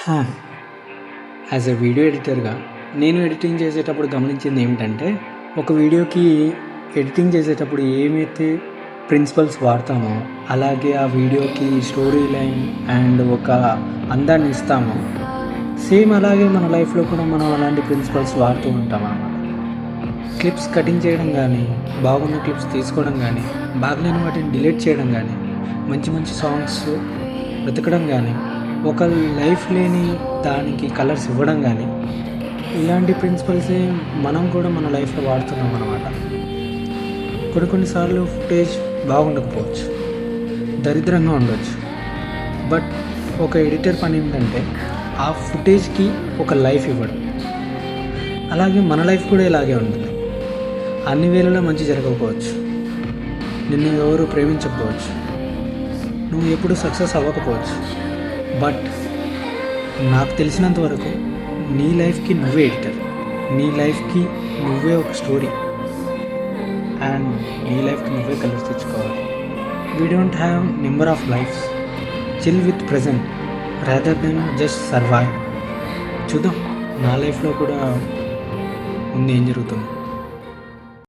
హా! As a video ఎడిటర్‌గా నేను editing చేసేటప్పుడు గమనించింది ఏమిటంటే, ఒక వీడియోకి ఎడిటింగ్ చేసేటప్పుడు ఏమైతే ప్రిన్సిపల్స్ వాడతామో, అలాగే ఆ వీడియోకి స్టోరీ లైన్ అండ్ ఒక అందాన్ని ఇస్తామో, సేమ్ అలాగే మన లైఫ్‌లో కూడా మనం అలాంటి ప్రిన్సిపల్స్ వాడుతూ ఉంటామనమాట. క్లిప్స్ కటింగ్ చేయడం గానీ, బాగున్న క్లిప్స్ తీసుకోవడం గానీ, బాగలేని వాటిని డిలీట్ చేయడం గానీ, మంచి మంచి సాంగ్స్ వెతకడం గానీ, ఒక లైఫ్ లేని దానికి కలర్స్ ఇవ్వడం గానీ, ఇలాంటి ప్రిన్సిపల్సే మనం కూడా మన లైఫ్‌లో వాడుతున్నామనమాట. కొన్ని సార్లు ఫుటేజ్ బాగుండకపోవచ్చు, దరిద్రంగా ఉండొచ్చు. బట్ ఒక ఎడిటర్ పని ఏంటంటే, ఆ ఫుటేజ్‌కి ఒక లైఫ్ ఇవ్వడం. అలాగే మన లైఫ్ కూడా ఇలాగే ఉంటుంది. అన్ని వేళలా మంచి జరగకపోవచ్చు, నిన్ను ఎవరు ప్రేమించకపోవచ్చు, నువ్వు ఎప్పుడు సక్సెస్ అవ్వకపోవచ్చు. బట్ నాకు తెలిసినంత వరకు నీ లైఫ్‌కి నువ్వే ఎడిటర్. నీ లైఫ్‌కి నువ్వే ఒక స్టోరీ అండ్ నీ లైఫ్‌కి నువ్వే కలర్స్ తెచ్చుకోవాలి. We don't have number of lifes. Chill with present rather then just survive. చూద్దాం నా లైఫ్‌లో కూడా ముందు ఏం జరుగుతుందో.